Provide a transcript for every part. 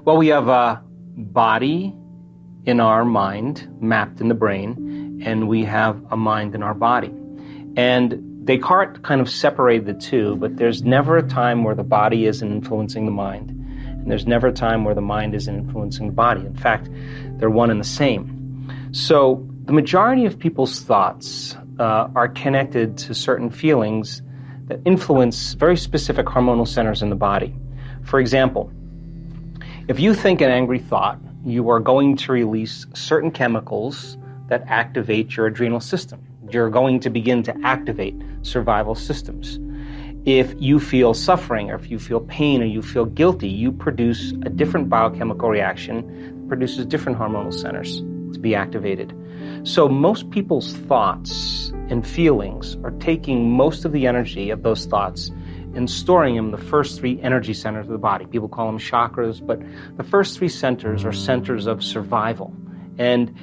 Well, we have a body in our mind mapped in the brain, and we have a mind in our body. And Descartes kind of separated the two, but there's never a time where the body isn't influencing the mind, and there's never a time where the mind isn't influencing the body. In fact, they're one and the same. So the majority of people's thoughts are connected to certain feelings that influence very specific hormonal centers in the body. For example, if you think an angry thought, you are going to release certain chemicals that activate your adrenal system. You're going to begin to activate survival systems. If you feel suffering, or if you feel pain, or you feel guilty, you produce a different biochemical reaction that produces different hormonal centers to be activated. So most people's thoughts and feelings are taking most of the energy of those thoughts and storing them in the first three energy centers of the body. People call them chakras, but the first three centers are centers of survival. And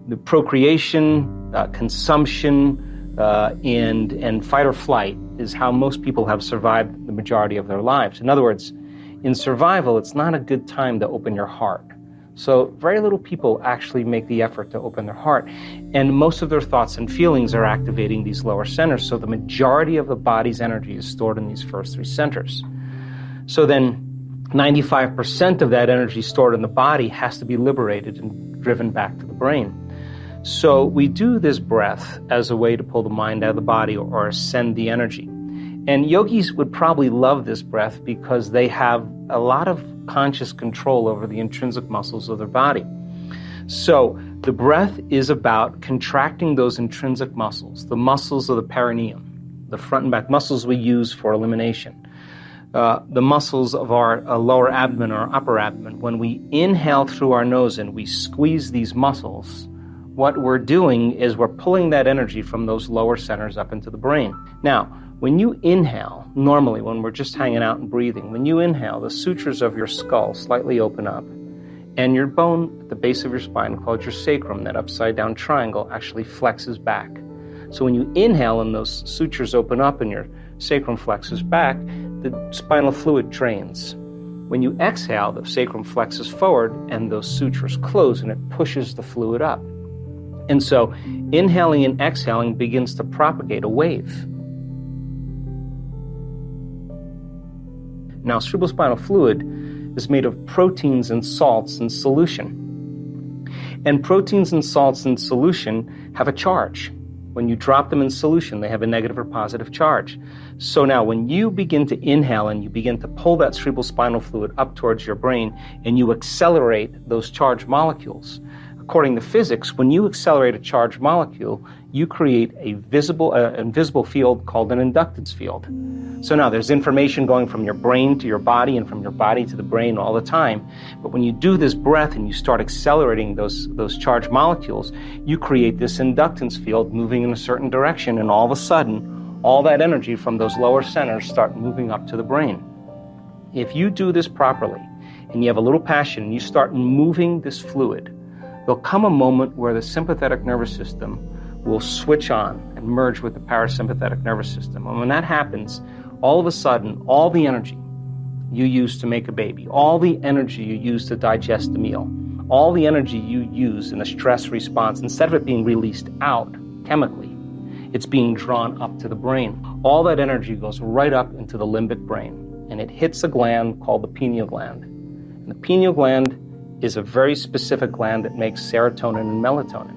the procreation, consumption, and fight or flight is how most people have survived the majority of their lives. In other words, in survival, it's not a good time to open your heart. So very little people actually make the effort to open their heart. And most of their thoughts and feelings are activating these lower centers. So the majority of the body's energy is stored in these first three centers. So then 95% of that energy stored in the body has to be liberated and driven back to the brain. So we do this breath as a way to pull the mind out of the body or send the energy. And yogis would probably love this breath because they have a lot of conscious control over the intrinsic muscles of their body. So the breath is about contracting those intrinsic muscles, the muscles of the perineum, the front and back muscles we use for elimination, the muscles of our lower abdomen or upper abdomen. When we inhale through our nose and we squeeze these muscles, what we're doing is we're pulling that energy from those lower centers up into the brain. Now, when you inhale, normally when we're just hanging out and breathing, when you inhale, the sutures of your skull slightly open up, and your bone at the base of your spine, called your sacrum, that upside down triangle, actually flexes back. So when you inhale and those sutures open up and your sacrum flexes back, the spinal fluid drains. When you exhale, the sacrum flexes forward and those sutures close and it pushes the fluid up. And so inhaling and exhaling begins to propagate a wave. Now, cerebrospinal fluid is made of proteins and salts in solution. And proteins and salts in solution have a charge. When you drop them in solution, they have a negative or positive charge. So now when you begin to inhale and you begin to pull that cerebrospinal fluid up towards your brain and you accelerate those charged molecules, according to physics, when you accelerate a charged molecule, you create a invisible field called an inductance field. So now there's information going from your brain to your body and from your body to the brain all the time. But when you do this breath and you start accelerating those charged molecules, you create this inductance field moving in a certain direction, and all of a sudden, all that energy from those lower centers start moving up to the brain. If you do this properly and you have a little passion and you start moving this fluid, there'll come a moment where the sympathetic nervous system will switch on and merge with the parasympathetic nervous system. And when that happens, all of a sudden, all the energy you use to make a baby, all the energy you use to digest a meal, all the energy you use in a stress response, instead of it being released out chemically, it's being drawn up to the brain. All that energy goes right up into the limbic brain, and it hits a gland called the pineal gland. And the pineal gland is a very specific gland that makes serotonin and melatonin.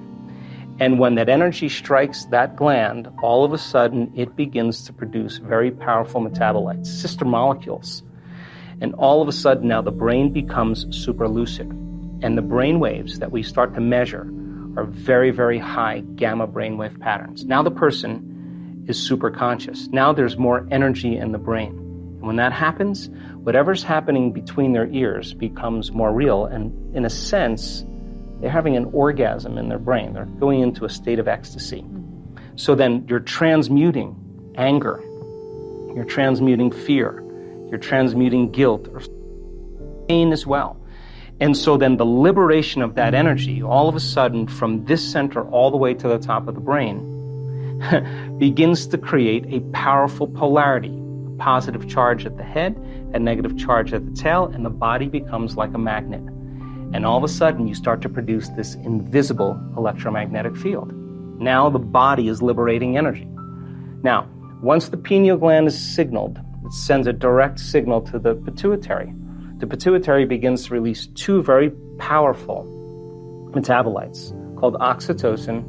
And when that energy strikes that gland, all of a sudden it begins to produce very powerful metabolites, sister molecules. And all of a sudden now the brain becomes super lucid. And the brain waves that we start to measure are very, very high gamma brainwave patterns. Now the person is super conscious. Now there's more energy in the brain. And when that happens, whatever's happening between their ears becomes more real. And in a sense, they're having an orgasm in their brain. They're going into a state of ecstasy. So then you're transmuting anger. You're transmuting fear. You're transmuting guilt or pain as well. And so then the liberation of that energy, all of a sudden from this center all the way to the top of the brain, begins to create a powerful polarity. positive charge at the head, a negative charge at the tail, and the body becomes like a magnet. And all of a sudden, you start to produce this invisible electromagnetic field. Now the body is liberating energy. Now, once the pineal gland is signaled, it sends a direct signal to the pituitary. The pituitary begins to release two very powerful metabolites called oxytocin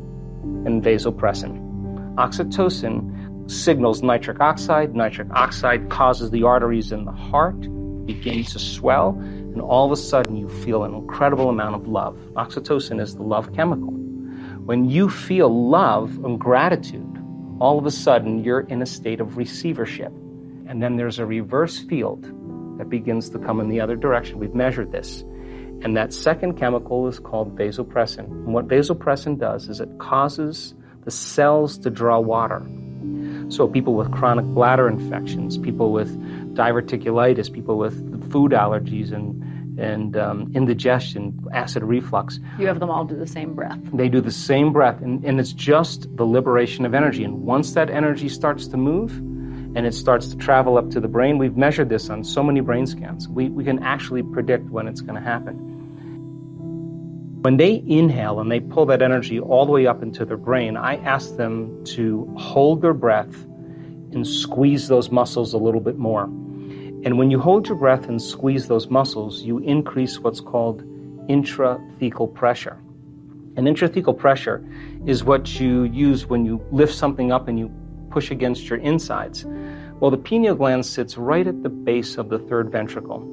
and vasopressin. Oxytocin signals nitric oxide. Nitric oxide causes the arteries in the heart begin to swell, and all of a sudden you feel an incredible amount of love. Oxytocin is the love chemical. When you feel love and gratitude, all of a sudden you're in a state of receivership. And then there's a reverse field that begins to come in the other direction. We've measured this. And that second chemical is called vasopressin. And what vasopressin does is it causes the cells to draw water. So people with chronic bladder infections, people with diverticulitis, people with food allergies and indigestion, acid reflux. You have them all do the same breath. They do the same breath, and it's just the liberation of energy. And once that energy starts to move and it starts to travel up to the brain, we've measured this on so many brain scans. We can actually predict when it's going to happen. When they inhale and they pull that energy all the way up into their brain, I ask them to hold their breath and squeeze those muscles a little bit more. And when you hold your breath and squeeze those muscles, you increase what's called intrathecal pressure. And intrathecal pressure is what you use when you lift something up and you push against your insides. Well, the pineal gland sits right at the base of the third ventricle.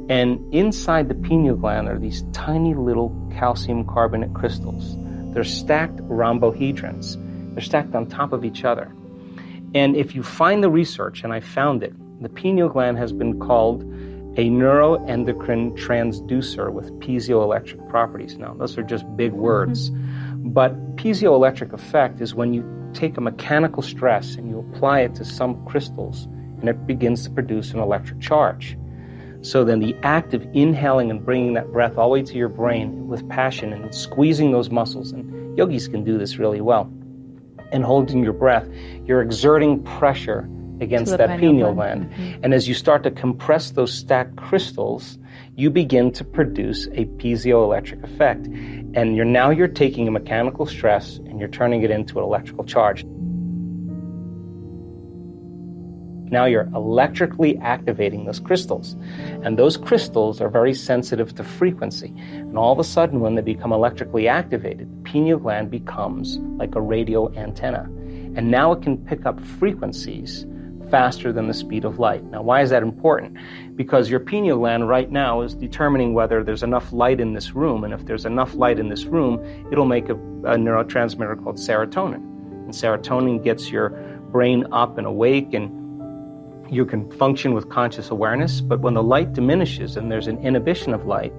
And inside the pineal gland are these tiny little calcium carbonate crystals. They're stacked rhombohedrons. They're stacked on top of each other. And if you find the research, and I found it, the pineal gland has been called a neuroendocrine transducer with piezoelectric properties. Now, those are just big words. But piezoelectric effect is when you take a mechanical stress and you apply it to some crystals, and it begins to produce an electric charge. So then the act of inhaling and bringing that breath all the way to your brain with passion and squeezing those muscles, and yogis can do this really well, and holding your breath, you're exerting pressure against that pineal gland. And as you start to compress those stacked crystals, you begin to produce a piezoelectric effect. And you're taking a mechanical stress and you're turning it into an electrical charge. Now you're electrically activating those crystals. And those crystals are very sensitive to frequency. And all of a sudden, when they become electrically activated, the pineal gland becomes like a radio antenna. And now it can pick up frequencies faster than the speed of light. Now, why is that important? Because your pineal gland right now is determining whether there's enough light in this room. And if there's enough light in this room, it'll make a neurotransmitter called serotonin. And serotonin gets your brain up and awake, and you can function with conscious awareness. But when the light diminishes and there's an inhibition of light,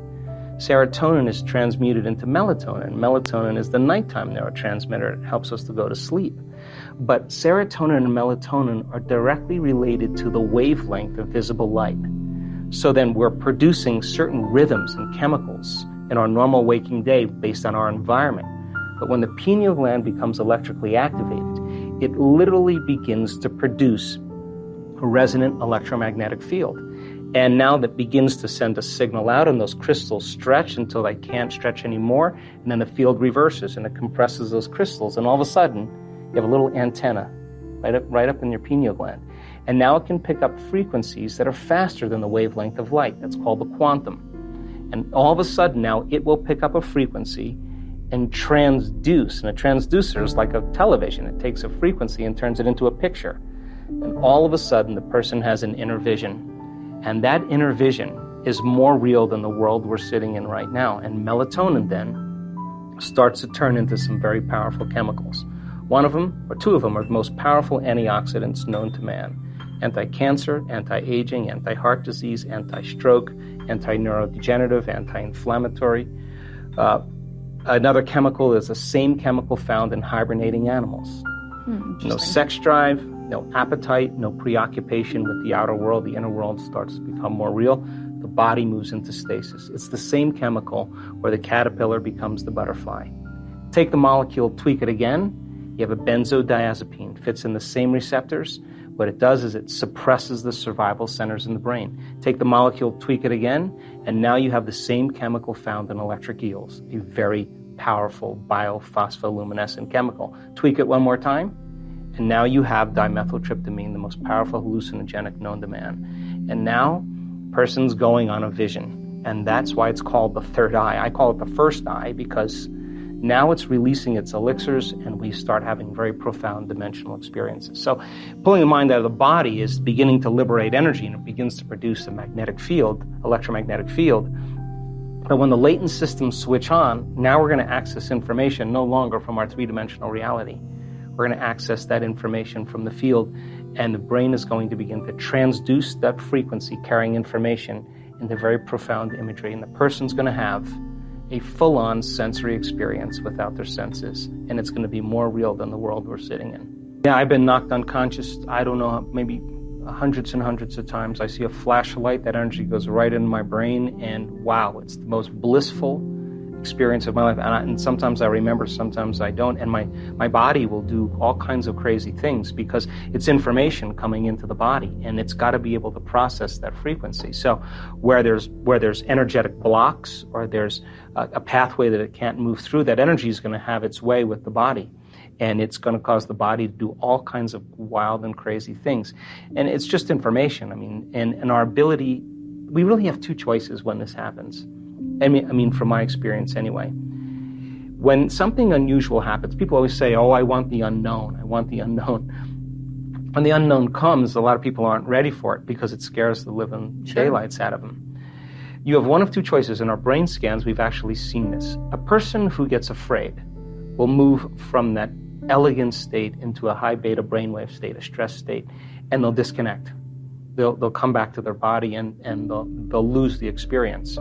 serotonin is transmuted into melatonin. Melatonin is the nighttime neurotransmitter. It helps us to go to sleep. But serotonin and melatonin are directly related to the wavelength of visible light. So then we're producing certain rhythms and chemicals in our normal waking day based on our environment. But when the pineal gland becomes electrically activated, it literally begins to produce a resonant electromagnetic field. And now that begins to send a signal out, and those crystals stretch until they can't stretch anymore, and then the field reverses and it compresses those crystals, and all of a sudden you have a little antenna right up in your pineal gland. And now it can pick up frequencies that are faster than the wavelength of light. That's called the quantum. And all of a sudden now it will pick up a frequency and transduce. And a transducer is like a television. It takes a frequency and turns it into a picture. And all of a sudden the person has an inner vision. And that inner vision is more real than the world we're sitting in right now. And melatonin then starts to turn into some very powerful chemicals. One of them, or two of them, are the most powerful antioxidants known to man. Anti-cancer, anti-aging, anti-heart disease, anti-stroke, anti-neurodegenerative, anti-inflammatory. Another chemical is the same chemical found in hibernating animals. No sex drive, no appetite, no preoccupation with the outer world. The inner world starts to become more real. The body moves into stasis. It's the same chemical where the caterpillar becomes the butterfly. Take the molecule, tweak it again. You have a benzodiazepine, fits in the same receptors. What it does is it suppresses the survival centers in the brain. Take the molecule, tweak it again, and now you have the same chemical found in electric eels, a very powerful biophospholuminescent chemical. Tweak it one more time, and now you have dimethyltryptamine, the most powerful hallucinogenic known to man. And now, person's going on a vision. And that's why it's called the third eye. I call it the first eye because now it's releasing its elixirs and we start having very profound dimensional experiences. So pulling the mind out of the body is beginning to liberate energy, and it begins to produce a magnetic field, electromagnetic field. But when the latent systems switch on, now we're going to access information no longer from our three-dimensional reality. We're going to access that information from the field, and the brain is going to begin to transduce that frequency carrying information into very profound imagery, and the person's going to have a full-on sensory experience without their senses, and it's going to be more real than the world we're sitting in. Yeah, I've been knocked unconscious, I don't know, maybe hundreds and hundreds of times. I see a flash of light, that energy goes right into my brain, and wow, it's the most blissful experience of my life. And sometimes I remember, sometimes I don't, and my body will do all kinds of crazy things because it's information coming into the body, and it's got to be able to process that frequency. So where there's energetic blocks, or there's a pathway that it can't move through, that energy is going to have its way with the body, and it's going to cause the body to do all kinds of wild and crazy things. And it's just information. I mean, and our ability, we really have two choices when this happens. I mean, from my experience anyway. When something unusual happens, people always say, oh, I want the unknown. I want the unknown. When the unknown comes, a lot of people aren't ready for it because it scares the living daylights out of them. You have one of two choices. In our brain scans, we've actually seen this. A person who gets afraid will move from that elegant state into a high beta brainwave state, a stress state, and they'll disconnect. They'll come back to their body and they'll lose the experience.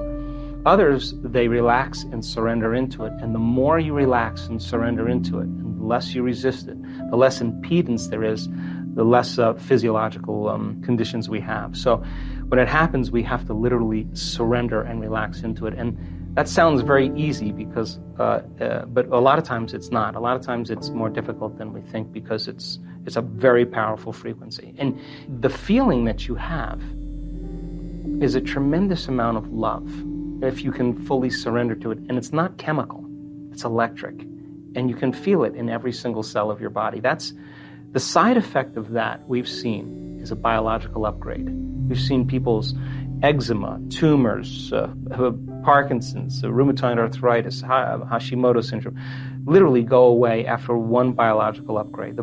Others, they relax and surrender into it. And the more you relax and surrender into it, and the less you resist it, the less impedance there is, the less physiological conditions we have. So when it happens, we have to literally surrender and relax into it. And that sounds very easy because, but a lot of times it's not. A lot of times it's more difficult than we think because it's a very powerful frequency. And the feeling that you have is a tremendous amount of love if you can fully surrender to it. And it's not chemical, it's electric. And you can feel it in every single cell of your body. That's the side effect of that we've seen is a biological upgrade. We've seen people's eczema, tumors, Parkinson's, rheumatoid arthritis, Hashimoto syndrome, literally go away after one biological upgrade.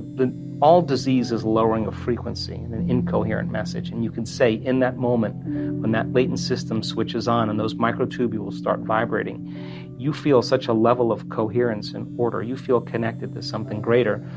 All disease is lowering a frequency and an incoherent message. And you can say in that moment, when that latent system switches on and those microtubules start vibrating, you feel such a level of coherence and order. You feel connected to something greater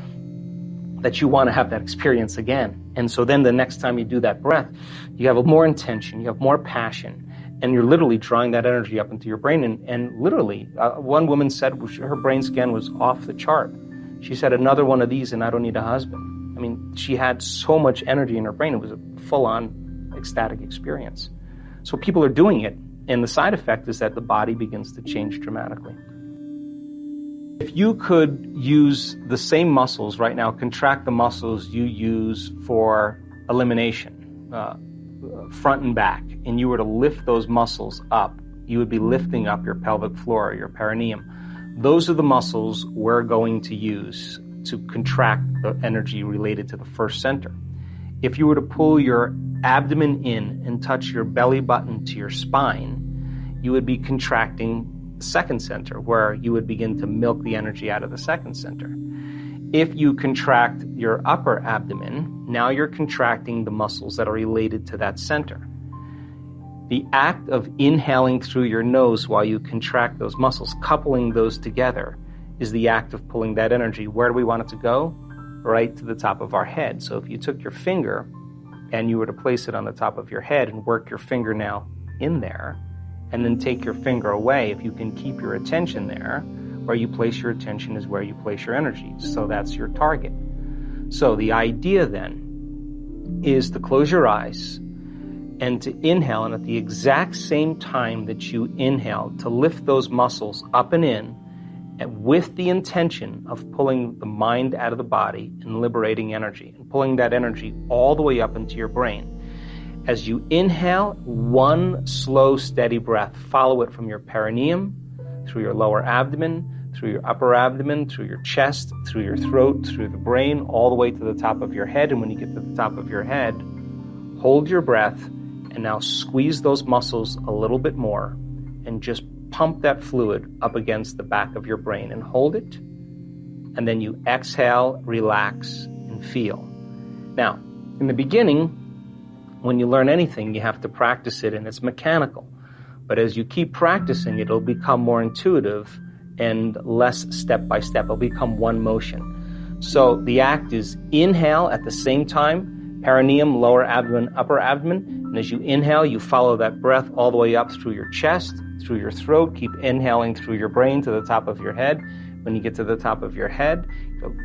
that you want to have that experience again. And so then the next time you do that breath, you have more intention, you have more passion, and you're literally drawing that energy up into your brain. And literally, one woman said her brain scan was off the chart. She said, another one of these and I don't need a husband. I mean, she had so much energy in her brain. It was a full-on ecstatic experience. So people are doing it, and the side effect is that the body begins to change dramatically. If you could use the same muscles right now, contract the muscles you use for elimination, front and back, and you were to lift those muscles up, you would be lifting up your pelvic floor, your perineum. Those are the muscles we're going to use to contract the energy related to the first center. If you were to pull your abdomen in and touch your belly button to your spine, you would be contracting the second center, where you would begin to milk the energy out of the second center. If you contract your upper abdomen, now you're contracting the muscles that are related to that center. The act of inhaling through your nose while you contract those muscles, coupling those together, is the act of pulling that energy. Where do we want it to go? Right to the top of our head. So if you took your finger and you were to place it on the top of your head and work your fingernail in there, and then take your finger away, if you can keep your attention there, where you place your attention is where you place your energy. So that's your target. So the idea then is to close your eyes and to inhale, and at the exact same time that you inhale, to lift those muscles up and in and with the intention of pulling the mind out of the body and liberating energy, and pulling that energy all the way up into your brain. As you inhale, one slow, steady breath. Follow it from your perineum, through your lower abdomen, through your upper abdomen, through your chest, through your throat, through the brain, all the way to the top of your head. And when you get to the top of your head, hold your breath and now squeeze those muscles a little bit more and just pump that fluid up against the back of your brain and hold it. And then you exhale, relax, and feel. Now, in the beginning, when you learn anything, you have to practice it and it's mechanical. But as you keep practicing, it'll become more intuitive and less step by step. It'll become one motion. So the act is inhale at the same time, perineum, lower abdomen, upper abdomen. And as you inhale, you follow that breath all the way up through your chest, through your throat. Keep inhaling through your brain to the top of your head. When you get to the top of your head,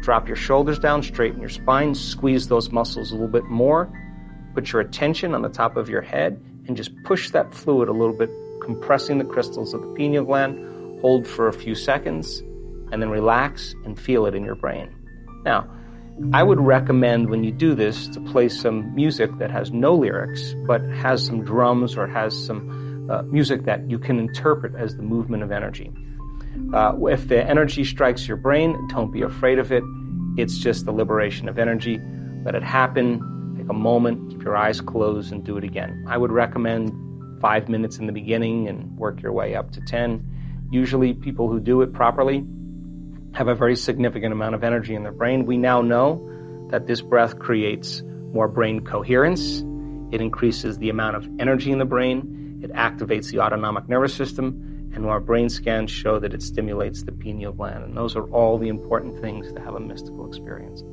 drop your shoulders down, straighten your spine, squeeze those muscles a little bit more. Put your attention on the top of your head and just push that fluid a little bit, compressing the crystals of the pineal gland. Hold for a few seconds, and then relax and feel it in your brain. Now, I would recommend when you do this to play some music that has no lyrics, but has some drums or has some music that you can interpret as the movement of energy. If the energy strikes your brain, don't be afraid of it. It's just the liberation of energy. Let it happen. Take a moment, keep your eyes closed, and do it again. I would recommend 5 minutes in the beginning and work your way up to 10. Usually people who do it properly have a very significant amount of energy in their brain. We now know that this breath creates more brain coherence. It increases the amount of energy in the brain. It activates the autonomic nervous system. And our brain scans show that it stimulates the pineal gland. And those are all the important things to have a mystical experience.